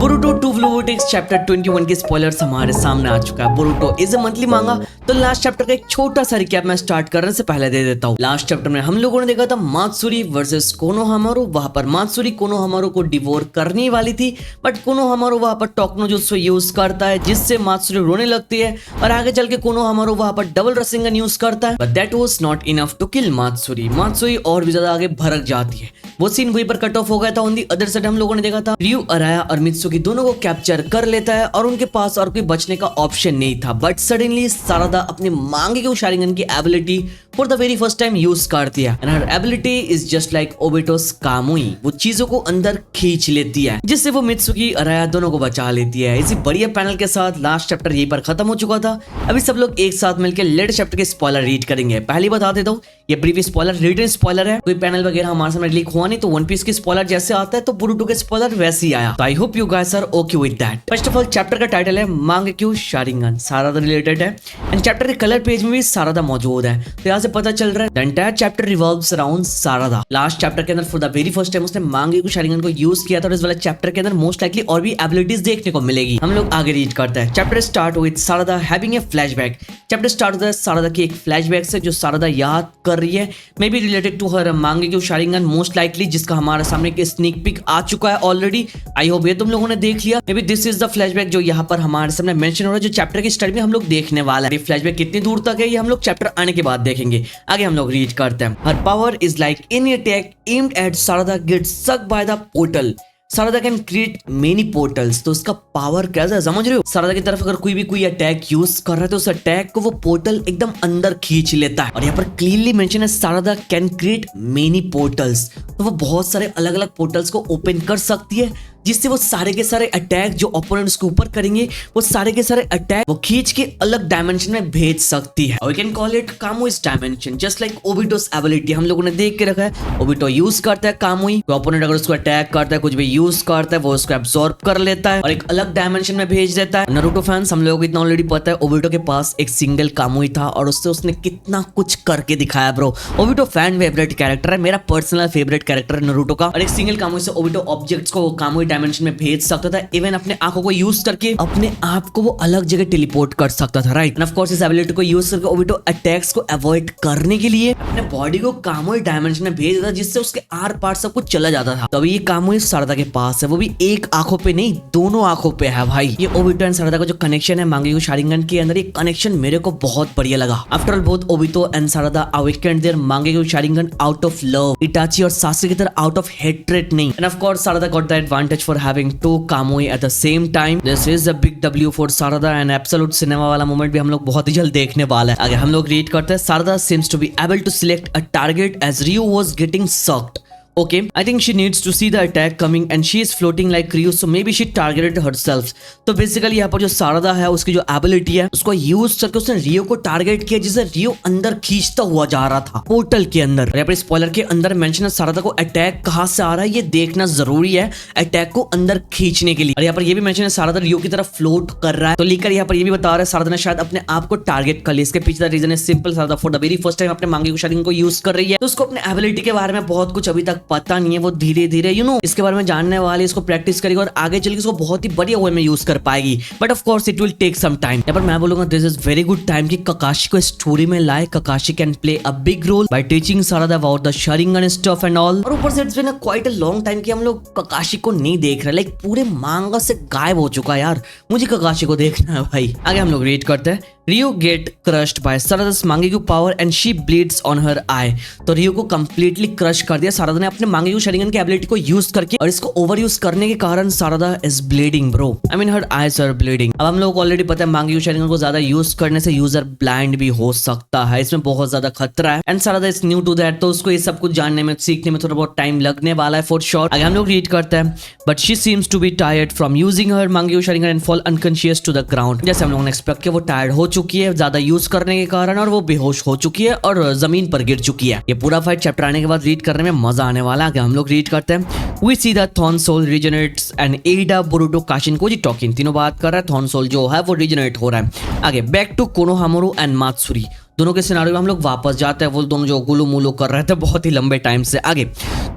Boruto 2 Blue Vortex chapter 21 के spoilers हमारे सामने आ चुका है। बोरुटो इज अ मंथली मांगा। तो लास्ट चैप्टर का एक छोटा सा रिकैप मैं स्टार्ट करने से पहले दे देता हूँ। लास्ट चैप्टर में हम लोगों ने देखा था मात्सुरी वर्सेस कोनोहामारू। वहां पर मात्सुरी कोनोहामारू को डिवोर करने वाली थी, बट कोनोहामारू वहां पर टोकनो जुत्सु यूज करता है जिससे मात्सुरी रोने लगती है और आगे चल के कोनोहामारू वहां पर डबल रसिंगन यूज करता है, but that was not enough to kill Matsuri. Matsuri और भी ज्यादा आगे भड़क जाती है। वो सीन वहीं पर कट ऑफ हो गया था। ऑन दी अदर साइड हम लोगों ने देखा था रयू, अराया और मित्सुकी दोनों को कैप्चर कर लेता है और उनके पास और कोई बचने का ऑप्शन नहीं था। बट सडनली सारादा अपने मांगेक्यू शारिंगन की ability for the very first time use करती है। And her ability is just like Obito's Kamui. वो चीजों को अंदर खींच लेती है जिससे वो मित्सुकी, अराया दोनों को बचा लेती है। इसी बढ़िया पैनल के साथ लास्ट चैप्टर यहीं पर खत्म हो चुका था। अभी सब लोग एक साथ मिलकर लेटेस्ट चैप्टर के स्पॉइलर रीड करेंगे। पहली बता देता हूँ, ये प्रीवियस स्पॉइलर रिटन स्पॉइलर है। कोई पैनल वगैरह हमारे सामने लीक हुआ नहीं, तो वन पीस के स्पॉइलर जैसे आता है तो बोरुटो के स्पॉइलर वैसे ही आया। तो I hope you guys are okay with that. First of all chapter का टाइटल है मांगेक्यू शारिंगन, सारादा रिलेटेड है। एंड चैप्टर के कलर पेज में भी सारादा मौजूद है। तो यहाँ से पता चल रहा है the entire chapter revolves around Sarada. Last chapter के अंदर for the very first time उसने मांगेक्यू शारिंगन को यूज किया था और इस वाले चैप्टर के अंदर मोस्ट लाइकली और भी एबिलिटीज देखने को मिलेगी। हम लोग आगे रीड करते हैं। Chapter start with Sarada having a flashback. Chapter start होता है सारादा की एक फ्लैशबैक से जो सारादा याद कर रही है, may be related to her Mangekyo Sharingan most likely, जिसका हमारे सामने एक स्नीक पिक आ चुका है ऑलरेडी। आई होप ये तुम लोगों ने देख लिया। May be this is the flashback जो यहाँ पर हमारे सामने मेंशन हो रहा है, जो चैप्टर की स्टडी में हम लोग देखने वाला है। फ्लैशबैक कितनी दूर तक है ये हम लोग चैप्टर आने के बाद देखेंगे। आगे हम लोग रीड करते हैं। Her power is like any attack aimed at Sarada gets suck by the portal. Sarada can create many portals. तो उसका पावर कैसा है समझ रहे हो? सारादा की तरफ अगर कोई अटैक यूज कर रहा है तो उस अटैक को वो पोर्टल एकदम अंदर खींच लेता है। और यहाँ पर क्लियरली मेंशन है सारादा कैन क्रिएट मेनी पोर्टल्स। तो वो बहुत सारे अलग अलग पोर्टल्स को ओपन कर सकती है जिससे वो सारे के सारे अटैक जो ओपोनेंट्स के ऊपर करेंगे वो सारे के सारे अटैक वो खींच के अलग डायमेंशन में भेज सकती है। We can call it Kamui's dimension, just like Obito's ability. हम लोगों ने देख के रखा है ओबिटो यूज करता है कामुई। ओपोनेंट अगर उसको अटैक करता है, कुछ भी यूज करता है, वो उसको एब्सॉर्ब कर लेता है और एक अलग डायमेंशन में भेज देता है। नारुतो फैंस हम लोगों को इतना ऑलरेडी पता है ओबिटो के पास एक सिंगल कामुई था और उससे उसने कितना कुछ करके दिखाया bro. Obito fan favourite character है, मेरा पर्सनल फेवरेट कैरेक्टर है नारुतो का। और एक सिंगल कामुई से ओबिटो ऑब्जेक्ट्स को कामुई डायमेंशन में भेज सकता था। इवन अपने आंखों को यूज करके अपने आप को वो अलग जगह टेलीपोर्ट कर सकता था, राइट। एंड ऑफ कोर्स इस एबिलिटी को यूज करके ओबिटो अटैक्स को अवॉइड करने के लिए अपने बॉडी को कामुई डायमेंशन में भेज देता था जिससे उसके आर पार सब कुछ चला जाता था। तो अभी ये कामुई सारादा के पास है, वो भी एक आंखों पे नहीं दोनों आंखों पे है भाई। ये ओबिटो एंड सारादा का जो कनेक्शन है मांगेक्यू शारिंगन के अंदर, ये कनेक्शन मेरे को बहुत बढ़िया लगा। After all both Obito and Sarada awakened their Mangekyo Sharingan out of love, Itachi और सासुके की तरह आउट ऑफ हेट्रेड नहीं। And of course Sarada got the advantage for having two Kamui at the same time. This is a big W for Sarada and absolute cinema वाला moment भी हम लोग बहुत ही जल्द देखने वाला है। आगे हम लोग रीड करते हैं। सारादा seems to be able to select a target as Ryu was getting sucked. Okay, I think she needs to see the attack coming and she is floating like Ryu, so maybe she targeted herself. तो basically यहाँ पर जो सारादा है उसकी जो ability है उसको use करके उसने रियो को टारगेट किया जिसे रियो अंदर खींचता हुआ जा रहा था पोर्टल के अंदर। यहाँ पर स्पॉइलर के अंदर मेंशन है सारादा को अटैक कहाँ से आ रहा है ये देखना जरूरी है अटैक को अंदर खींचने के लिए। और यहाँ पर ये भी मेंशन है सारादा रियो की तरफ फ्लोट कर रहा है। तो लेकर यहाँ पर ये भी बता रहा है सारादा ने शायद अपने आप को टारगेट कर लिया। इसके पीछे रीजन है simple, Sarada for the very first time अपने मांगेक्यू शारिंगन को यूज कर रही है तो उसको अपने एबिलिटी के बारे में बहुत कुछ अभी तक पता नहीं है। वो धीरे धीरे इसके बारे में जानने वाली, इसको प्रैक्टिस करेगी और आगे चल के इसको बहुत ही बढ़िया वे में यूज कर पाएगी। But of course it will take some time. यहाँ पर मैं बोलूंगा this is very good time कि ककाशी को स्टोरी में लाए। Kakashi can play a big role by teaching Sarada about the Sharingan stuff and all. और ऊपर से it's been a quite a long time कि हम लोग ककाशी को नहीं देख रहे, लाइक पूरे मांगा से गायब हो चुका है यार। मुझे ककाशी को देखना है भाई। आगे हम लोग रीड करते हैं। Ryu get crushed by Sarada's Mangekyo power and she bleeds on her eye. तो रियो को कंप्लीटली क्रश कर दिया सारादा ने अपने मांगेक्यू शारिंगन की एबिलिटी को यूज करके और इसको ओवर यूज करने के कारण Sarada is bleeding bro. I mean her eyes are bleeding. अब हम लोग को ऑलरेडी पता है मांगेक्यू शारिंगन को ज्यादा यूज करने से यूजर ब्लाइंड भी हो सकता है, इसमें बहुत ज्यादा खतरा है। And Sarada is new to that, तो उसको ये सब कुछ जानने में सीखने में थोड़ा बहुत टाइम लगने वाला है फॉर श्योर। आगे हम लोग रीड करते हैं। But she seems to be tired from using her Mangekyo Sharingan and fall unconscious to the ground. जैसे हम लोगों ने एक्सपेक्ट किया वो टायर्ड हो चुकी है ज्यादा यूज करने के कारण और वो बेहोश हो चुकी है और जमीन पर गिर चुकी है। ये पूरा फाइट चैप्टर आने के बाद रीड करने में मजा आने वाला है। हम लोग रीड करते हैं। We see the thorn soul regenerates and Ada Boruto Kashin Koji talking, तीनों बात कर रहा है। थॉर्न सोल जो है वो रिजनरेट हो रहा है। आगे बैक टू कोनोहामारू एंड मात्सुरी, दोनों के सिनारियो में हम लोग वापस जाते हैं। वो दोनों जो गुलू मुलू कर रहे थे बहुत ही लंबे टाइम से। आगे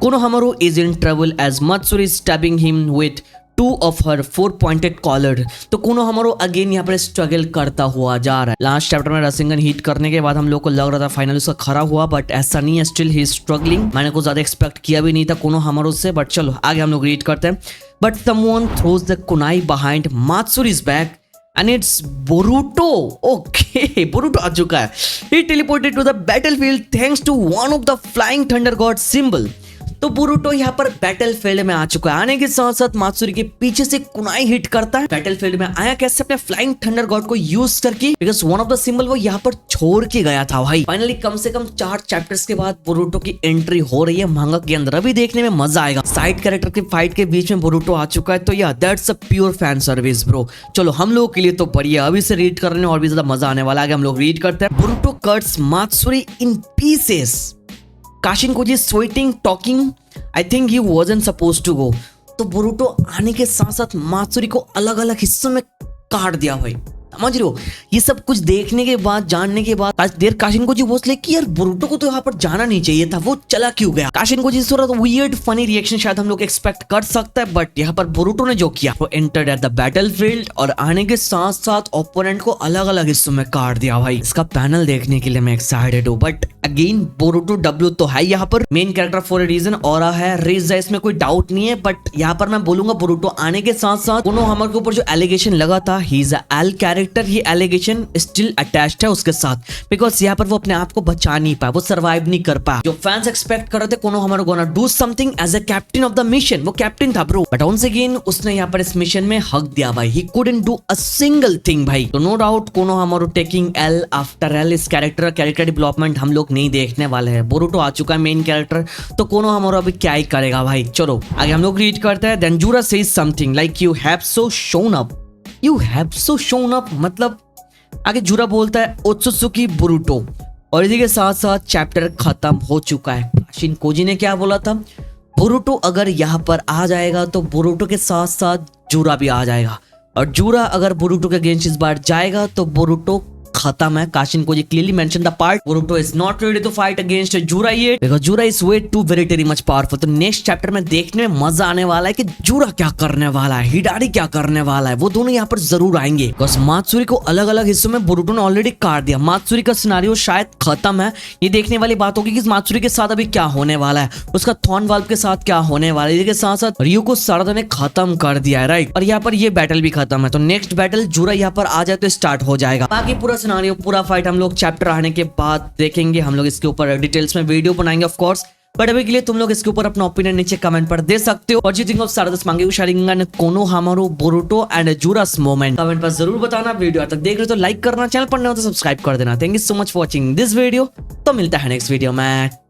Konohamaru is in trouble as Matsuri stabbing him with two of her 4 pointed collar. तो कोनो हमारो अगेन यहाँ पर स्ट्रगल करता हुआ जा रहा है। लास्ट चैप्टर में रसिंगन हिट करने के बाद हम लोग को लग रहा था फाइनल उसका खरा हुआ, बट ऐसा नहीं है, स्टिल ही स्ट्रगलिंग। मैंने कुछ ज्यादा एक्सपेक्ट किया भी नहीं था कोनो हमारो से, बट चलो आगे हम लोग रीड करते हैं। But someone throws the kunai behind, Matsuri is back and it's Boruto. Okay, Boruto आ चुका है। He teleported to the battlefield thanks to one of the flying thunder god symbol. तो बोरुटो यहाँ पर बैटलफील्ड में आ चुका है। आने के साथ साथ मात्सुरी के पीछे से कुनाई हिट करता है। बैटलफील्ड में आया कैसे? अपने फ्लाइंग थंडर गॉड को यूज करके, because one of the symbol वो यहाँ पर छोड़ के गया था भाई। फाइनली कम से कम 4 चैप्टर्स के बाद बोरुटो की एंट्री हो रही है मांगा के अंदर। अभी देखने में मजा आएगा। साइड कैरेक्टर के फाइट के बीच में बोरुटो आ चुका है, तो या that's a pure fan service bro. चलो हम लोगों के लिए तो बढ़िया, अभी से रीड करने और भी ज्यादा मजा आने वाला है। हम लोग रीड करते हैं। Boruto cuts Matsuri in pieces, Kashin Koji sweating talking, I think he wasn't supposed to go. तो बोरुटो आने के साथ साथ मात्सुरी को अलग अलग हिस्सों में काट दिया भाई। समझ रहे हो? ये सब कुछ देखने के बाद, जानने के बाद देर काशिन कोजी बोले कि यार बोरुटो को तो यहाँ पर जाना नहीं चाहिए था, वो चला क्यों गया? काशिन कोजी थोड़ा वियर्ड फनी रिएक्शन शायद हम लोग एक्सपेक्ट कर सकते हैं, बट यहाँ पर बोरुटो ने जो किया वो एंटर्ड एट द बैटलफील्ड और आने के साथ साथ ओपोनेंट को अलग अलग हिस्सों में काट दिया भाई। इसका पैनल देखने के लिए मैं एक्साइटेड हूँ। बट अगेन बोरुटो डब्ल्यू तो है यहाँ पर main character for a reason, aura है, रेज है, इसमें कोई डाउट नहीं है। बट यहाँ पर मैं बोलूंगा बोरुटो आने के साथ साथ कोनोहामा के ऊपर जो एलिगेशन लगा था, he is a L character, ये एलिगेशन स्टिल अटैच्ड है उसके साथ, बिकॉज यहाँ पर वो अपने आप को बचा नहीं पाया, वो सर्वाइव नहीं कर पाया। जो फैंस एक्सपेक्ट कर रहे थे Konohamaru gonna do something as a captain of the mission, वो कैप्टन था ब्रो, बट once again उसने यहाँ पर इस मिशन में हक दिया भाई। He couldn't do a single thing भाई। तो no doubt Konohamaru taking L after L, इस कैरेक्टर डेवलपमेंट हम लोग नहीं देखने वाले हैं। बोरुटो आ चुका है मेन कैरेक्टर, तो कोनोहामा अभी क्या ही करेगा भाई। चलो आगे हम लोग रीड करते हैं। Then Jura says something like you have so shown up, you have so shown up, मतलब आगे जूरा बोलता है ओत्सुत्सुकी बोरुटो, और इसी के साथ साथ चैप्टर खत्म हो चुका है। काशिन कोजी ने क्या बोला था? बोरुटो अगर यहाँ पर आ जाएगा तो बोरुटो के साथ साथ जूरा भी आ जाएगा, और जूरा अगर बोरुटो के अगेंस्ट इस बार जाएगा तो बोरुटो खत्म है। Kashin Koji clearly mention the part Boruto is not ready to fight against Jura yet, because Jura is way too very much powerful. तो नेक्स्ट चैप्टर में देखने में मजा आने वाला है कि जूरा क्या करने वाला है, हिडारी क्या करने वाला है, वो दोनों यहाँ पर जरूर आएंगे। बिकॉज़ मात्सुरी को अलग अलग हिस्सों में बोरुटो ने ऑलरेडी काट दिया। मात्सुरी का सिनेरियो शायद खत्म है। ये देखने वाली बात होगी कि मात्सुरी के साथ अभी क्या होने वाला है, उसका थॉर्न वाल्व के साथ क्या होने वाला है। इसके साथ साथ रियो को सारदा ने खत्म कर दिया है, राइट, और यहाँ पर ये बैटल भी खत्म है। तो नेक्स्ट बैटल जूरा यहाँ पर आ जाए तो स्टार्ट हो जाएगा। बाकी पूरा सिनेरियो, पूरा फाइट हम लोग चैप्टर आने के बाद देखेंगे। हम लोग इसके ऊपर डिटेल्स में वीडियो बनाएंगे ऑफ कोर्स, बट अभी के लिए तुम लोग इसके ऊपर अपना ओपिनियन नीचे कमेंट पर दे सकते हो। और you think of Sarada's Mangekyo Sharingan Konohamaru Boruto and Jura's moment, comment पर जरूर बताना। वीडियो तक देख रहे हो तो लाइक करना, चैनल पर नए हो तो सब्सक्राइब कर देना। Thank you so much for watching this video. तो मिलता है नेक्स्ट वीडियो में।